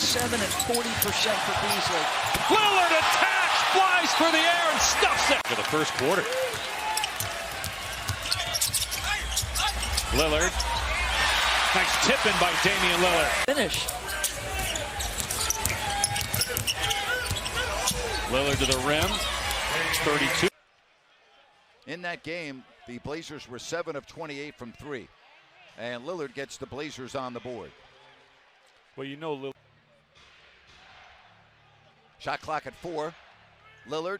37 and 40% for Beasley. Lillard attacks, flies through the air and stuffs it. For the first quarter. Lillard. Nice tip-in by Damian Lillard. Finish. Lillard to the rim. 32. In that game, the Blazers were 7 of 28 from 3. And Lillard gets the Blazers on the board. Well, you know Lillard. Shot clock at 4. Lillard.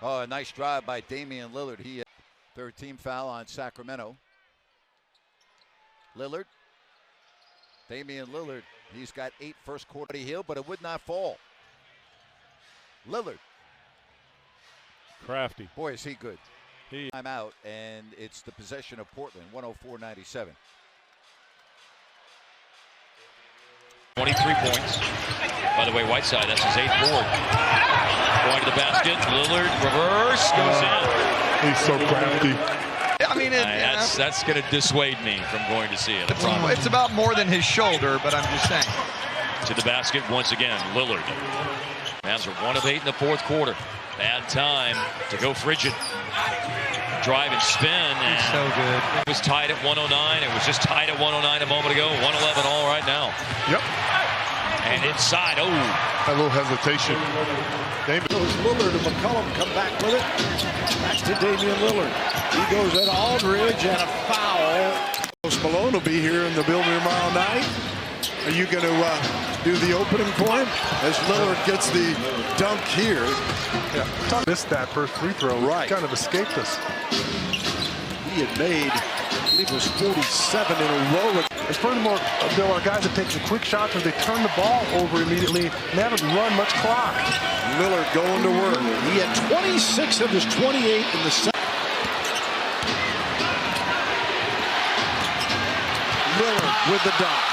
Oh, a nice drive by Damian Lillard. He had third team foul on Sacramento. Lillard. Damian Lillard. He's got 8 first quarter heel, but it would not fall. Lillard. Crafty. Boy, is he good. I'm out, and it's the possession of Portland, 104-97. 23 points. By the way, Whiteside, that's his 8th board. Going to the basket, Lillard, reverse, goes in. He's so crafty. I mean, that's going to dissuade me from going to see it. It's about more than his shoulder, but I'm just saying. To the basket once again, Lillard. Mavs are 1 of 8 in the fourth quarter. Bad time to go frigid. Drive and spin. And so good. It was tied at 109. It was just tied at 109 a moment ago. 111 all right now. Yep. And inside, oh. A little hesitation. Lillard and McCollum come back with it. Back to Damian Lillard. He goes at Aldridge and a foul. Post Malone will be here in the building tomorrow night. Are you going to do the opening for him as Lillard gets the dunk here? Yeah. Missed that first free throw. Right. Kind of escaped us. He had made, I believe it was 47 in a row. And furthermore, there are guys that take some quick shots where they turn the ball over immediately and they haven't run much clock. Lillard going to work. He had 26 of his 28 in the second. Lillard with the dunk.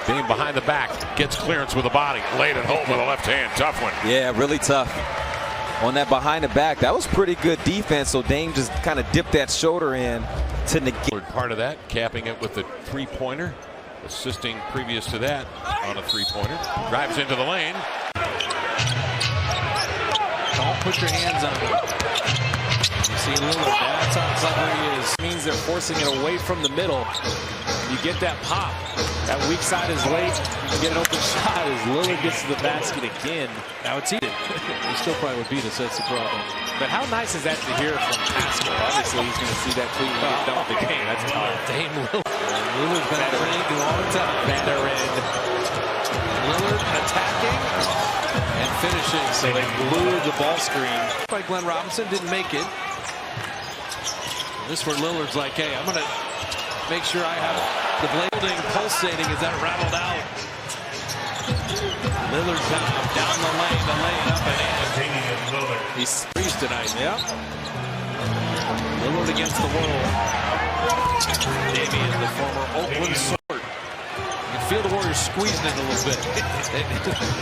Dame behind the back, gets clearance with the body, laid it home with a left hand, tough one. Yeah, really tough. On that behind the back, that was pretty good defense, so Dame just kind of dipped that shoulder in to negate. Part of that, capping it with the three-pointer, assisting previous to that on a three-pointer. Drives into the lane. Don't put your hands on him. You see Lillard, that's how clever he is. Means they're forcing it away from the middle. You get that pop. That weak side is late. You get an open shot as Lillard gets to the basket again. Now it's eaten. He still probably would beat us, that's the problem. But how nice is that to hear from Pascal? Obviously, he's going to see that tweet when he's done with the game. That's tough. Dame Lillard. Lillard's been at the ring a long time. Better end. Lillard attacking and finishing. So they blew the ball screen. By Glenn Robinson, didn't make it. This is where Lillard's like, hey, I'm going to make sure I have the building pulsating as that rattled out. Lillard down the lane up and in. He's freeze tonight. Yeah. Lillard against the world. Damian, the former Oakland Sword. You can feel the Warriors squeezing it a little bit.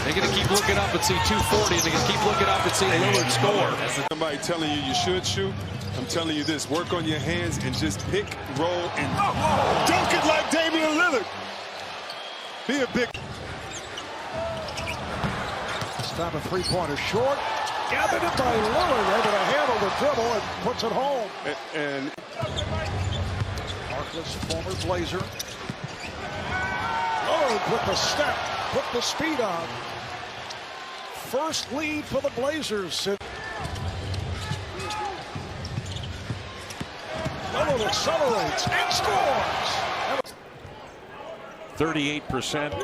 They're going to keep looking up and see 240. They're going to keep looking up and see Lillard score. Somebody telling you should shoot. I'm telling you this, work on your hands and just pick, roll, and dunk it like Damian Lillard. Be a big. Stop a three-pointer short. Gathered it by Lillard, able to handle the dribble and puts it home. And Marcus, former Blazer. Lillard with the step, put the speed on. First lead for the Blazers. Lillard accelerates and scores. 38%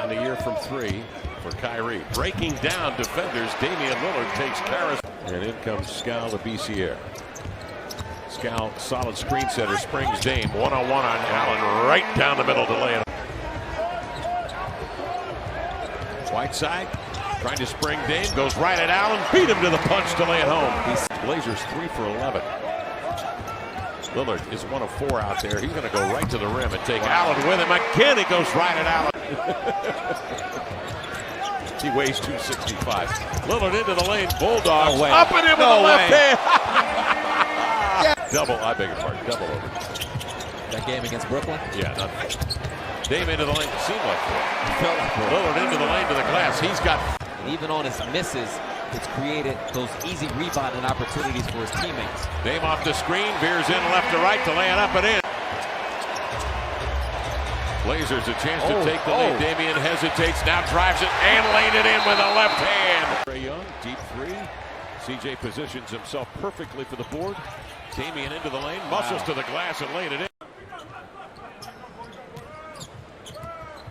on the year from 3 for Kyrie. Breaking down defenders, Damian Lillard takes Karras. And in comes Scal to BCR. Scal, solid screen setter, springs Dame. One-on-one on Allen, right down the middle to lay it. Whiteside, trying to spring Dame, goes right at Allen, beat him to the punch to lay it home. Blazers 3 for 11. Lillard is 1 of 4 out there. He's going to go right to the rim and take Allen with him. Again, it goes right at Allen. He weighs 265. Lillard into the lane. Bulldogs up and in with the left hand. Double, I beg your pardon, double over. That game against Brooklyn? Yeah, nothing. Dame into the lane. Seemed like Lillard into the lane to the glass. He's got. And even on his misses, it's created those easy rebounding opportunities for his teammates. Dame off the screen, veers in left to right to lay it up and in. Blazers a chance to take the lead. Damian hesitates, now drives it and laid it in with a left hand. Trae Young, deep three. CJ positions himself perfectly for the board. Damian into the lane, muscles to the glass and laid it in.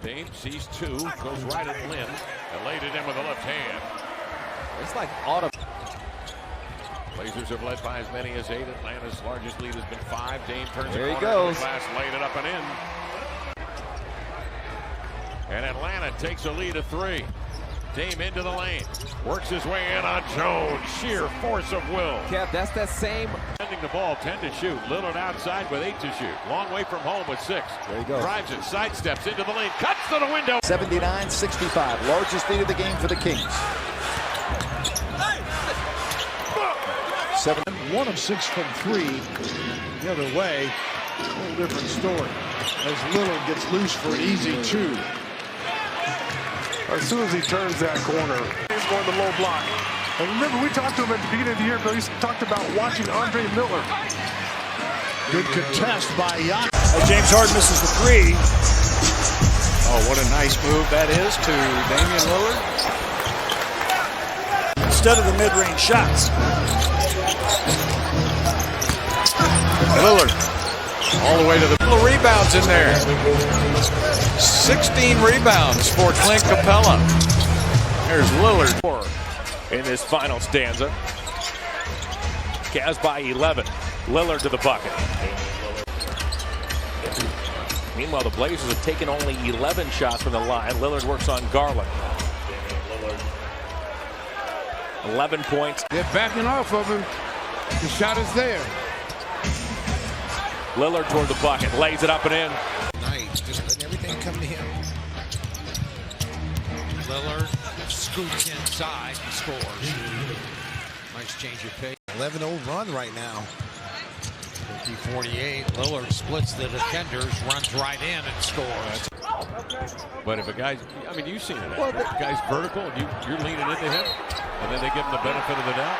Dame sees two, goes right at Lynn and laid it in with a left hand. It's like auto. Blazers have led by as many as 8. Atlanta's largest lead has been 5. Dame turns there the he corner goes. To the glass, laid it up and in. And Atlanta takes a lead of 3. Dame into the lane, works his way in on Jones. Sheer force of will. Kev, that's that same. Sending the ball, 10 to shoot. Lillard outside with 8 to shoot. Long way from home with 6. There you go. Drives it, sidesteps into the lane, cuts to the window. 79-65, largest lead of the game for the Kings. 1 of 6 from 3. The other way, a little different story. As Lillard gets loose for an easy 2. As soon as he turns that corner, he's going to low block. And remember, we talked to him at the beginning of the year, but he talked about watching Andre Miller. Good contest by Yacht. James Harden misses the 3. Oh, what a nice move that is to Damian Lillard. Instead of the mid-range shots. Lillard all the way to the little rebounds in there. 16 rebounds for Clint Capella. There's Lillard. In this final stanza. Cavs by 11. Lillard to the bucket. Meanwhile, the Blazers have taken only 11 shots from the line. Lillard works on Garland. 11 points. They're backing off of him. The shot is there. Lillard toward the bucket, lays it up and in. Nice, just letting everything come to him. Lillard scoots inside and scores. Nice change of pace. 11-0 run right now. 50-48. Lillard splits the defenders, runs right in and scores. But if a guy's, I mean, you've seen it. Well, the guy's vertical and you're leaning into him, and then they give him the benefit of the doubt.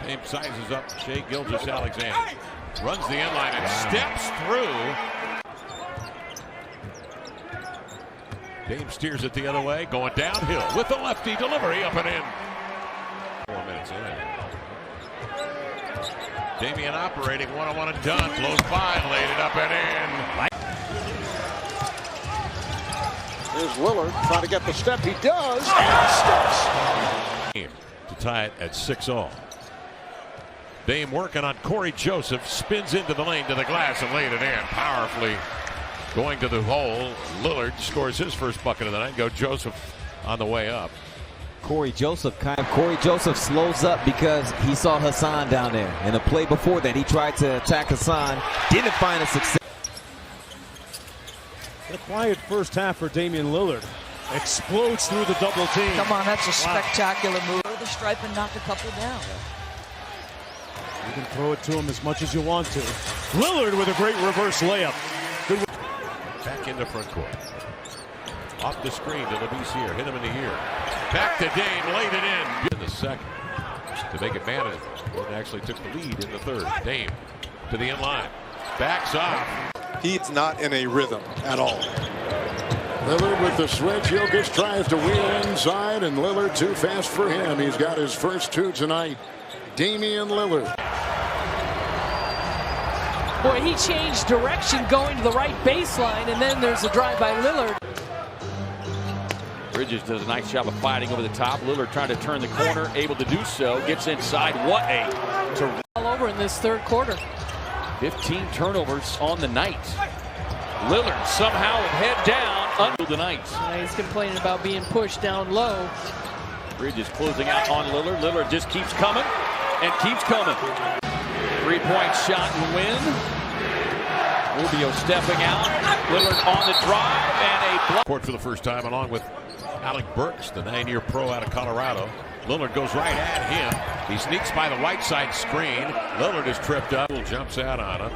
Dame sizes up Shai Gilgeous-Alexander. Runs the inline and steps through. Dame steers it the other way, going downhill with the lefty delivery up and in. 4 minutes in. Damian operating one-on-one and done. Close by, laid it up and in. Here's Lillard trying to get the step. He does. And steps. To tie it at 6-all. Dame working on Corey Joseph, spins into the lane to the glass and laid it in powerfully. Going to the hole, Lillard scores his first bucket of the night. Go Joseph on the way up. Corey Joseph slows up because he saw Hassan down there. In the play before that, he tried to attack Hassan, didn't find a success. A quiet first half for Damian Lillard. Explodes through the double team. Come on, that's a spectacular move. The stripe and knocked a couple down. You can throw it to him as much as you want to. Lillard with a great reverse layup. Good. Back into front court. Off the screen to Labissiere. Hit him in the ear. Back to Dame. Laid it in the second to make it manageable. And actually took the lead in the third. Dame to the inline. Backs off. He's not in a rhythm at all. Lillard with the switch. Jokic tries to wheel inside, and Lillard too fast for him. He's got his first 2 tonight. Damian Lillard. Boy, he changed direction going to the right baseline, and then there's a drive by Lillard. Bridges does a nice job of fighting over the top. Lillard trying to turn the corner, able to do so. Gets inside. What a all over in this third quarter. 15 turnovers on the night. Lillard somehow with head down under the night. He's complaining about being pushed down low. Bridges closing out on Lillard. Lillard just keeps coming and keeps coming. 3-point shot and win. Rubio stepping out. Lillard on the drive and a block. Court for the first time along with Alec Burks, the 9-year pro out of Colorado. Lillard goes right at him. He sneaks by the right side screen. Lillard is tripped up. Poole jumps out on him.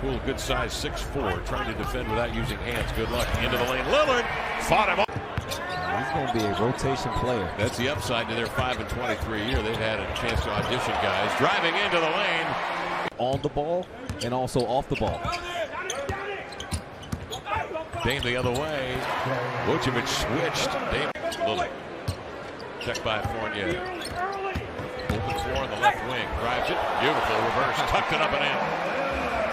Poole, good size, 6'4", trying to defend without using hands. Good luck. Into the lane. Lillard fought him off. He's going to be a rotation player. That's the upside to their 5-23 year. They've had a chance to audition guys. Driving into the lane. On the ball and also off the ball. Dame the other way. Vucevic switched. Dame. Lillard. Check by Fournier. Open floor on the left wing. Drives it. Beautiful reverse. Tucked it up and in.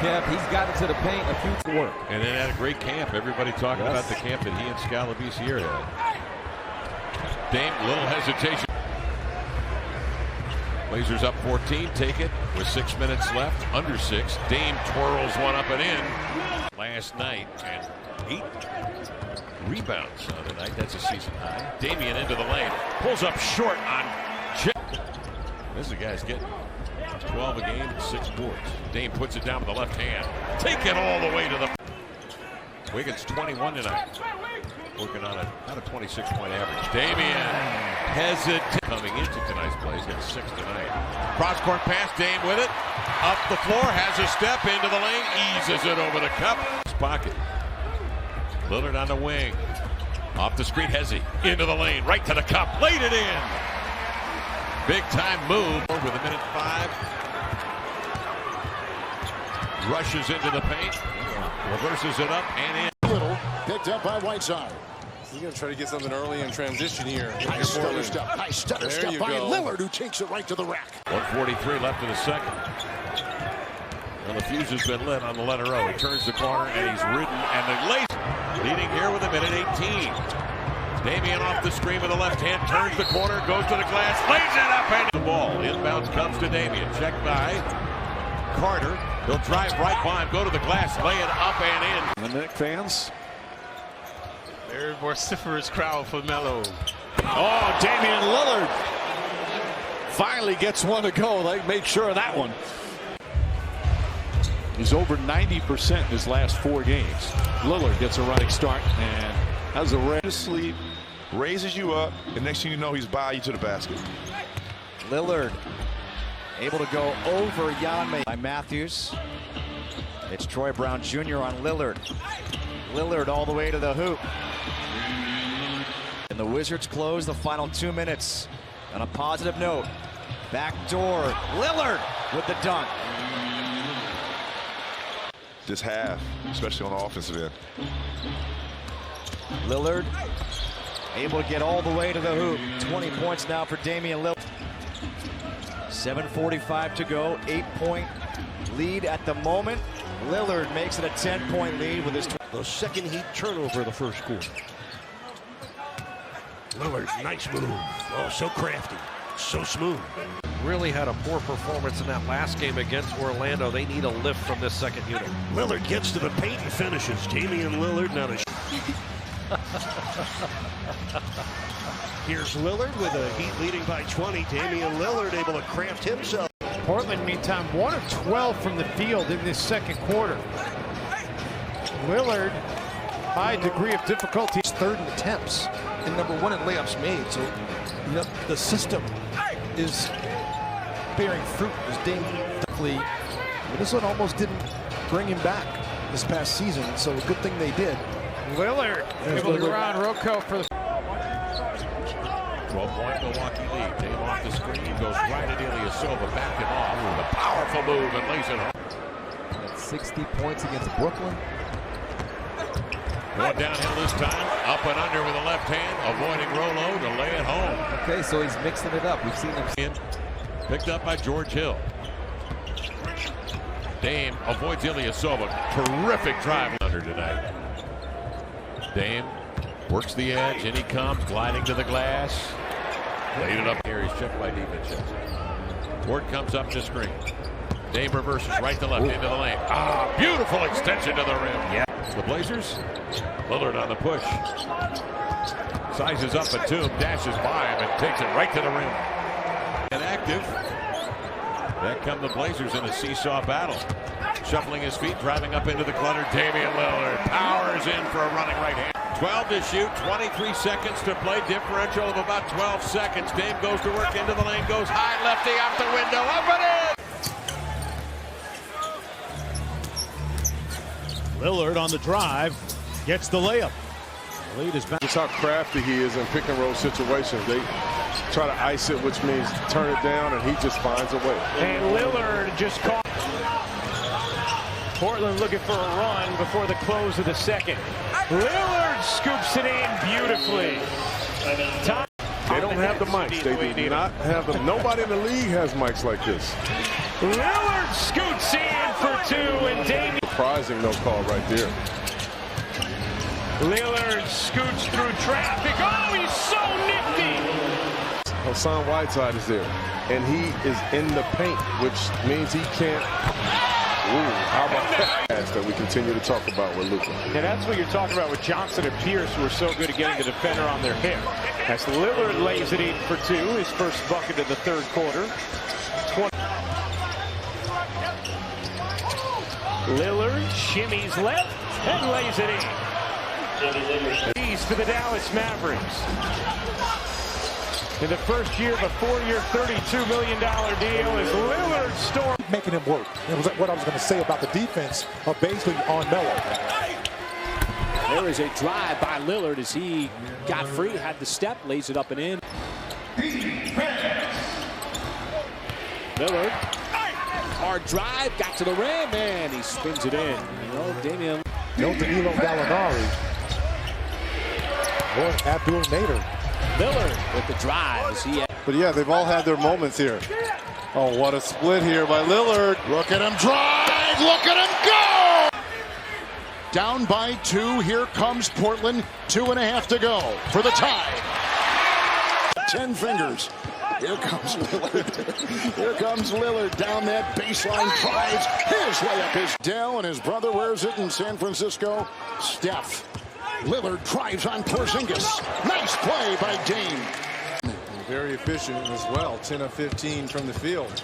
Kev, he's got into the paint a few work. And then had a great camp. Everybody talking about the camp that he and Scalabicier had. Dame, little hesitation. Blazers up 14. Take it with 6 minutes left. Under 6. Dame twirls one up and in. Last night. And 8 rebounds on the night. That's a season high. Damian into the lane. Pulls up short on chip. This is a guy's getting 12 a game and 6 boards. Dame puts it down with the left hand. Take it all the way to the... Wiggins 21 tonight. Working on about a 26-point average. Damian hesitates. Coming into tonight's play. He's got 6 tonight. Cross-court pass. Dame with it. Up the floor. Has a step into the lane. Eases it over the cup. His pocket. Lillard on the wing. Off the screen. Hezzy. Into the lane. Right to the cup. Laid it in. Big time move. With a minute 5. Rushes into the paint. Reverses it up and in. Little picked up by Whiteside. You're going to try to get something early in transition here. Nice stutter step. Nice stutter step by Lillard, who takes it right to the rack. 1:43 left in the second. Well, the fuse has been lit on the letter O. He turns the corner and he's ridden. And the lace leading here with a minute 18. Damian off the screen with the left hand. Turns the corner. Goes to the glass. Lays it up and the ball. Inbounds comes to Damian. Checked by Carter. He'll drive right by him. Go to the glass. Lay it up and in. The Knicks fans. Very vociferous crowd for Melo. Oh, Damian Lillard finally gets one to go. They made sure of that one. He's over 90% in his last 4 games. Lillard gets a running start and has a red Sleep, raises you up, and next thing you know, he's by you to the basket. Lillard able to go over Yanme by Matthews. It's Troy Brown Jr. on Lillard. Lillard all the way to the hoop. And the Wizards close the final 2 minutes on a positive note. Backdoor. Lillard with the dunk. This half, especially on the offensive end. Lillard able to get all the way to the hoop. 20 points now for Damian Lillard. 7:45 to go. 8-point lead at the moment. Lillard makes it a 10-point lead with his the second heat turnover of the first quarter. Lillard, nice move. Oh, so crafty, so smooth. Really had a poor performance in that last game against Orlando. They need a lift from this second unit. Lillard gets to the paint and finishes. Damian Lillard now to Here's Lillard with a Heat leading by 20. Damian Lillard able to craft himself. Portland, meantime, 1 of 12 from the field in this second quarter. Lillard, high degree of difficulty. 3rd in attempts and number 1 in layups made. So the system is bearing fruit as Dame. Minnesota almost didn't bring him back this past season, so a good thing they did. Lillard able to go around Rocco for the 12-point Milwaukee lead. Dame off the screen. Goes right at Ilyasova. Back him off with a powerful move and lays it home. That's 60 points against Brooklyn. Going downhill this time. Up and under with the left hand. Avoiding Rolo to lay it home. Okay, so he's mixing it up. We've seen him. Picked up by George Hill. Dame avoids Ilyasova. Terrific drive under tonight. Dame works the edge. In he comes. Gliding to the glass. Laid it up here. He's checked by defense. Ward comes up to screen. Dame reverses right to left into the lane. Ah, beautiful extension to the rim. Yeah. The Blazers. Lillard on the push. Sizes up a tomb, dashes by him, and takes it right to the rim. Inactive. Back come the Blazers in a seesaw battle. Shuffling his feet, driving up into the clutter. Damian Lillard powers in for a running right hand. 12 to shoot, 23 seconds to play, differential of about 12 seconds. Dame goes to work into the lane, goes high, lefty out the window, up and in! Lillard on the drive, gets the layup. Lead is back. That's how crafty he is in pick and roll situations. They try to ice it, which means turn it down, and he just finds a way. And Lillard just caught. Portland looking for a run before the close of the second. Lillard scoops it in beautifully. They don't have the mics. They do not have them. Nobody in the league has mics like this. Lillard scoots in for two, and Damian. Surprising no call right there. Lillard scoots through traffic. Oh, he's so nifty. Hassan Whiteside is there, and he is in the paint, which means he can't. Ooh, how about that we continue to talk about with Luka? And that's what you're talking about with Johnson and Pierce, who are so good at getting the defender on their hip. As Lillard lays it in for two, his first bucket of the third quarter. Lillard shimmies left and lays it in. Keys for the Dallas Mavericks. In the first year of a 4-year, $32 million deal is Lillard storm. Making him work. It was what I was going to say about the defense of basically on Melo. There is a drive by Lillard as he got free, had the step, lays it up and in. Lillard, hard drive, got to the rim, and he spins it in. You know, Damian. No Danilo Gallinari. Or Abdul Nader. Lillard with the drive. But yeah, they've all had their moments here. Oh, what a split here by Lillard. Look at him drive. Look at him go. Down by 2. Here comes Portland. 2.5 to go for the tie. 10 fingers. Here comes Lillard. Here comes Lillard down that baseline, drives. His layup is Dell, and his brother wears it in San Francisco. Steph. Lillard drives on Porzingis. Nice play by Dame. Very efficient as well. 10 of 15 from the field.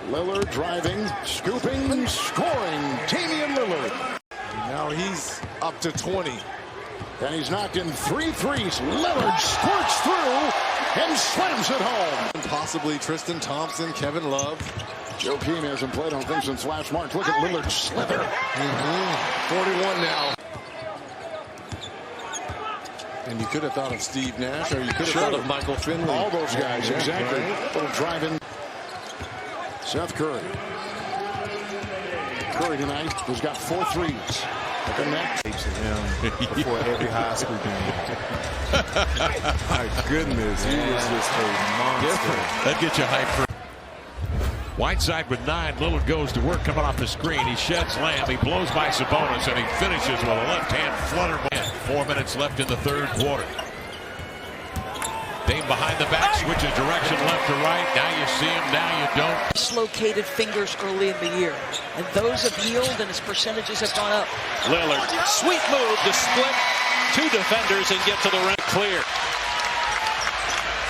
Lillard driving, scooping, scoring. Damian Lillard. Now he's up to 20. And he's knocked in 3 threes. Lillard squirts through and slams it home. Possibly Tristan Thompson, Kevin Love. Joakim hasn't played on things since last March. Look at Lillard slither. 41 now. And you could have thought of Steve Nash, or you could have thought of Michael Finley. All those guys, exactly. Right. Little driving. Seth Curry. Curry tonight has got 4 threes. At the net. Before every high school game. My goodness, he was just a monster. That gets you hyped for. Whiteside with 9. Lillard goes to work coming off the screen. He sheds Lamb. He blows by Sabonis, and he finishes with a left-hand flutter. 4 minutes left in the third quarter. Dame behind the back, switches direction left to right. Now you see him, now you don't. Dislocated fingers early in the year, and those have healed, and his percentages have gone up. Lillard, sweet move to split 2 defenders and get to the rim clear.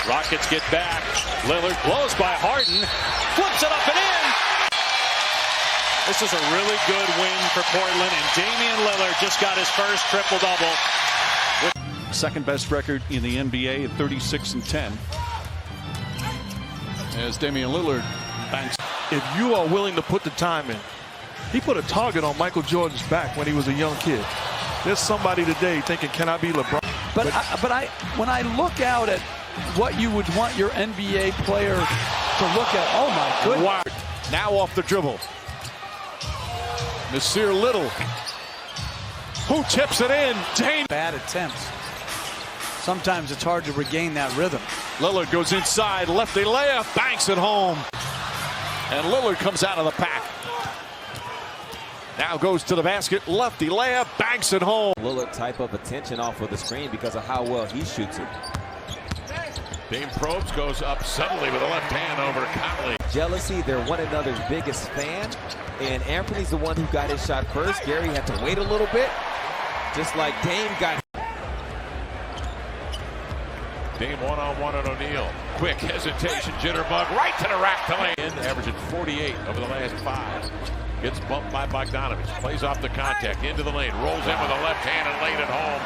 Rockets get back. Lillard blows by Harden, flips it up and in. This is a really good win for Portland, and Damian Lillard just got his first triple-double. Second best record in the NBA at 36-10. As Damian Lillard banks. If you are willing to put the time in, he put a target on Michael Jordan's back when he was a young kid. There's somebody today thinking, can I be LeBron? But when I look out at what you would want your NBA player to look at, oh my goodness. Wow. Now off the dribble. Nasir Little. Who tips it in? Dame. Bad attempts. Sometimes it's hard to regain that rhythm. Lillard goes inside, lefty layup, banks it home. And Lillard comes out of the pack. Now goes to the basket, lefty layup, banks it home. Lillard type of attention off of the screen because of how well he shoots it. Dame probes, goes up suddenly with a left hand over Conley. Jealousy, they're one another's biggest fan. And Anthony's the one who got his shot first. Gary had to wait a little bit, just like Dame got. Dame one-on-one on O'Neal. Quick hesitation, jitterbug, right to the rack to lay in. Averaging 48 over the last 5. Gets bumped by Bogdanovich. Plays off the contact, into the lane. Rolls in with a left hand and laid it home.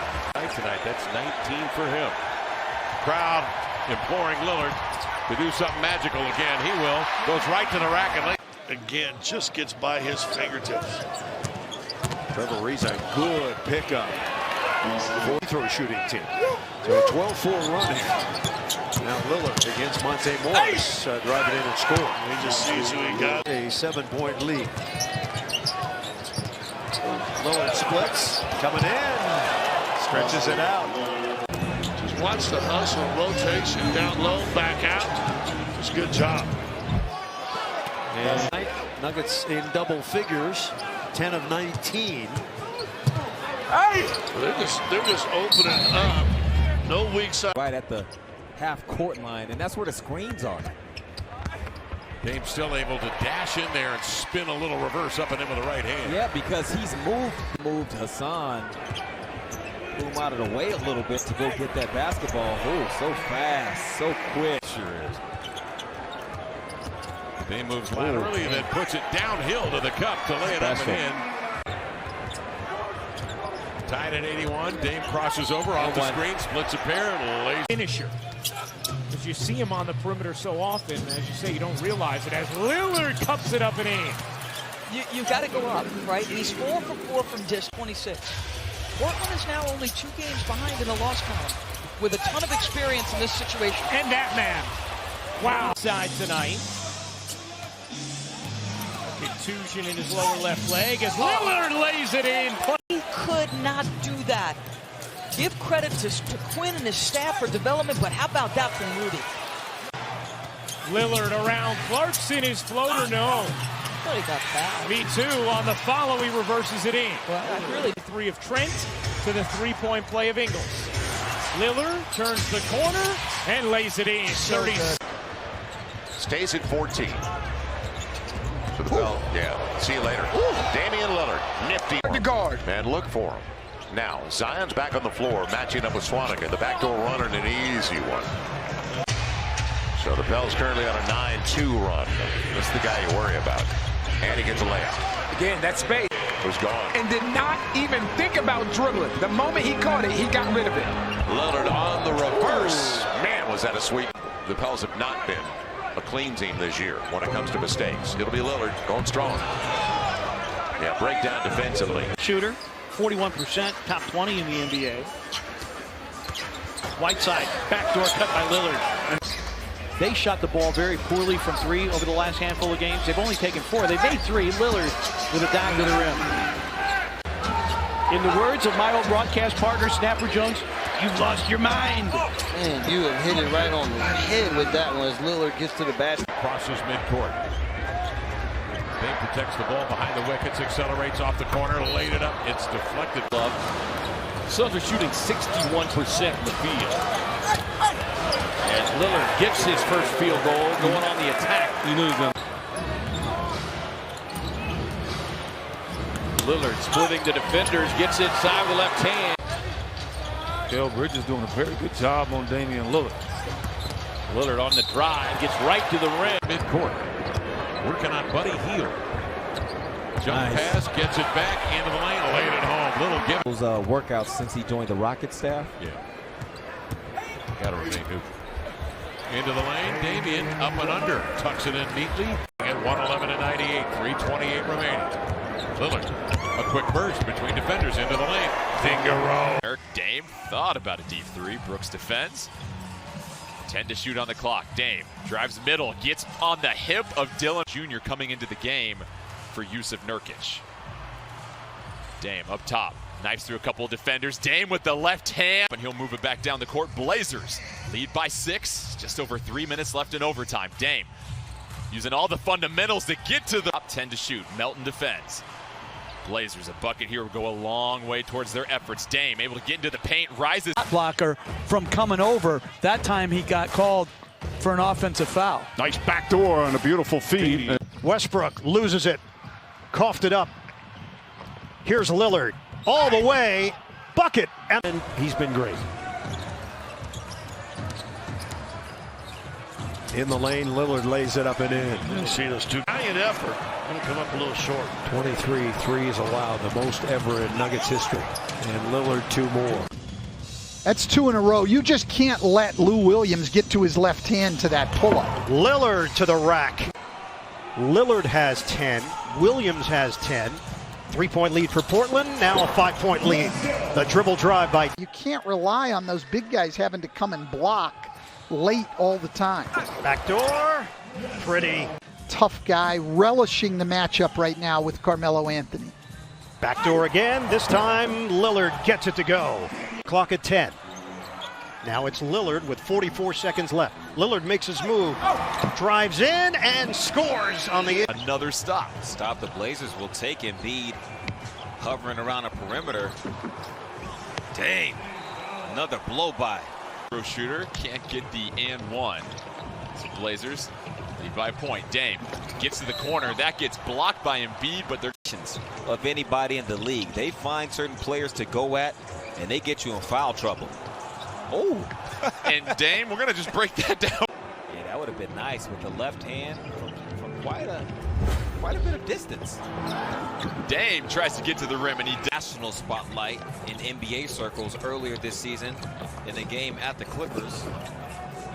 night tonight. That's 19 for him. Crowd imploring Lillard to do something magical again. He will. Goes right to the rack and again, just gets by his fingertips. Trevor Reed's a good pickup for the throw shooting team. So a 12-4 run here. Now Lillard against Monte Morris, driving in and scoring. He just sees who he got. A 7-point lead. Lillard splits, coming in, stretches it out. Just watch the hustle, rotation, down low, back out. Just good job. And Nuggets in double figures, 10 of 19. They're just opening up. No weak side. Right at the half-court line, and that's where the screens are. Dame still able to dash in there and spin a little reverse up and in with the right hand. Yeah, because he's moved Hassan. Pull him out of the way a little bit to go get that basketball. Oh, so fast, so quick. Sure is. Dame moves laterally and then puts it downhill to the cup to lay it up and in. Tied at 81. Dame crosses over off the screen, splits a pair, and lays. Finisher. Because you see him on the perimeter so often, as you say, you don't realize it as Lillard cups it up and in. You've got to go up, right? He's 4 for 4 from disc, 26. Portland is now only 2 games behind in the loss column, with a ton of experience in this situation. And that man, wow. Side tonight. Contusion in his lower left leg as Lillard lays it in. He could not do that. Give credit to Quinn and his staff for development, but how about that from Rudy? Lillard around Clarkson, his floater, no. Well, he got fouled. Me too. On the follow, he reverses it in. Well, really. 3 of Trent to the 3-point play of Ingles. Lillard turns the corner and lays it in. 30. Stays at 14. To the bell. Yeah. See you later. Damian Lillard. Nifty. The guard. And look for him. Now, Zion's back on the floor, matching up with Swanigan. The backdoor runner and an easy one. So the Pels currently on a 9-2 run. That's the guy you worry about. And he gets a layup. Again, that space was gone. And did not even think about dribbling. The moment he caught it, he got rid of it. Lillard on the reverse. Man, was that a sweep. The Pels have not been a clean team this year when it comes to mistakes. It'll be Lillard going strong. Yeah, breakdown defensively. Shooter, 41%, top 20 in the NBA. Whiteside, backdoor cut by Lillard. They shot the ball very poorly from 3 over the last handful of games. They've only taken 4. They made 3. Lillard with a dive to the rim. In the words of my old broadcast partner, Snapper Jones, you've lost your mind. Man, you have hit it right on the head with that one as Lillard gets to the basket. Crosses midcourt. Dame protects the ball behind the wickets, accelerates off the corner, laid it up. It's deflected. Suns are shooting 61% in the field. And Lillard gets his first field goal, going on the attack. You knew he was going to. Lillard splitting the defenders, gets inside with the left hand. Dale Bridges doing a very good job on Damian Lillard. Lillard on the drive, gets right to the rim. Midcourt. Working on Buddy Hield. Jump pass, gets it back into the lane, laid it home. Little give. Those workouts since he joined the Rocket staff. Yeah. Got to remain neutral. Into the lane, Damian up and under. Tucks it in neatly. At 111-98, 3:28 remaining. Lillard, a quick burst between defenders into the lane. Finger roll. Dame thought about a deep 3. Brooks defends. 10 to shoot on the clock. Dame drives middle, gets on the hip of Dillon Jr. coming into the game for Yusuf Nurkic. Dame up top, knifes through a couple of defenders. Dame with the left hand, and he'll move it back down the court. Blazers lead by 6, just over 3 minutes left in overtime. Dame using all the fundamentals to get to the top. 10 to shoot. Melton defends. Blazers, a bucket here will go a long way towards their efforts. Dame able to get into the paint, rises. Blocker from coming over. That time he got called for an offensive foul. Nice backdoor on a beautiful feed. Westbrook loses it. Coughed it up. Here's Lillard. All the way. Bucket. And he's been great. In the lane, Lillard lays it up and in. You see those two. Valiant effort. Going to come up a little short. 23 threes allowed, the most ever in Nuggets history. And Lillard 2 more. That's 2 in a row. You just can't let Lou Williams get to his left hand to that pull-up. Lillard to the rack. Lillard has 10. Williams has 10. 3-point lead for Portland. Now a 5-point lead. The dribble drive by. You can't rely on those big guys having to come and block late all the time. Backdoor. Pretty. Tough guy, relishing the matchup right now with Carmelo Anthony. Backdoor again. This time Lillard gets it to go. Clock at 10. Now it's Lillard with 44 seconds left. Lillard makes his move, drives in and scores on the. Another stop. The Blazers will take Embiid hovering around the perimeter. Dang, another blow by. Shooter can't get the and one. So Blazers lead by a point. Dame gets to the corner. That gets blocked by Embiid, but they're of anybody in the league. They find certain players to go at, and they get you in foul trouble. Oh, and Dame, we're gonna just break that down. Yeah, that would have been nice with the left hand from quite a bit of distance. Dame tries to get to the rim, and he national spotlight in NBA circles earlier this season in the game at the Clippers,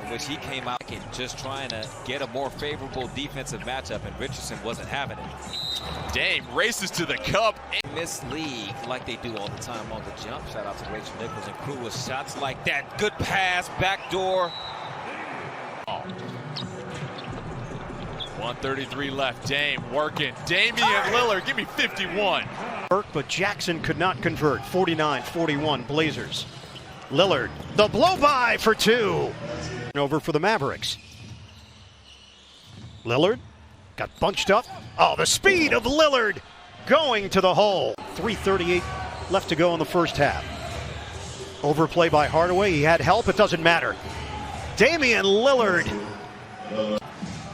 in which he came out and just trying to get a more favorable defensive matchup, and Richardson wasn't having it. Dame races to the cup. In this league, like they do all the time on the jump. Shout out to Rachel Nichols and crew with shots like that. Good pass, backdoor. 1:33 left. Dame working. Damian Lillard, give me 51. But Jackson could not convert. 49-41 Blazers. Lillard, the blow by for 2. Over for the Mavericks. Lillard got bunched up. Oh, the speed of Lillard going to the hole. 3:38 left to go in the first half. Overplay by Hardaway. He had help. It doesn't matter. Damian Lillard.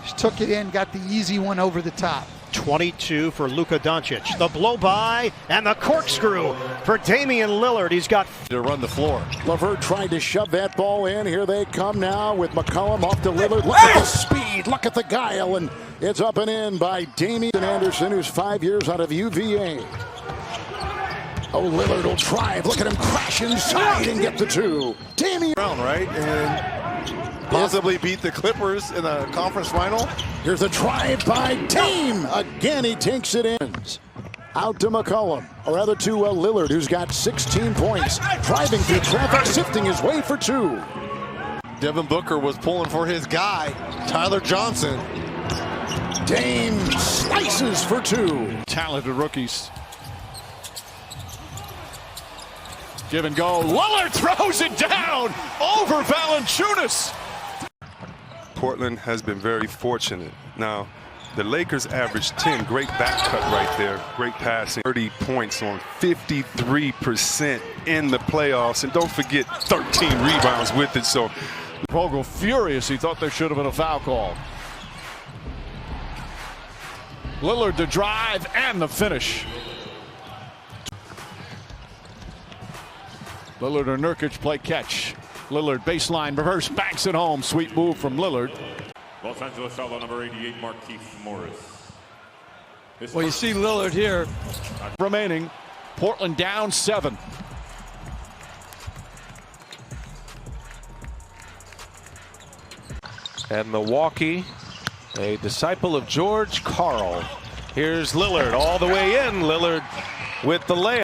Just took it in, got the easy one over the top. 22 for Luka Doncic. The blow by and the corkscrew for Damian Lillard. He's got to run the floor. LeVert tried to shove that ball in. Here they come now with McCollum off to Lillard. Look at the speed. Look at the guile. And it's up and in by Damian Anderson, who's 5 years out of UVA. Oh, Lillard will drive. Look at him crash inside and get the 2. Damian. Right? And possibly beat the Clippers in the conference final. Here's a drive by Dame. Again, he takes it in. Out to McCollum, or rather to Lillard, who's got 16 points. Driving through traffic, sifting his way for 2. Devin Booker was pulling for his guy, Tyler Johnson. Dame slices for 2. Talented rookies. Give and go. Lillard throws it down over Valanciunas. Portland has been very fortunate. Now, the Lakers averaged 10. Great back cut right there. Great passing. 30 points on 53% in the playoffs. And don't forget 13 rebounds with it. So Vogel furious. He thought there should have been a foul call. Lillard to drive and the finish. Lillard or Nurkic play catch. Lillard baseline reverse, banks it home. Sweet move from Lillard. Los Angeles foul number 88, Marquise Morris. Well, you see Lillard here. Remaining. Portland down 7. And Milwaukee, a disciple of George Karl. Here's Lillard all the way in. Lillard with the layup.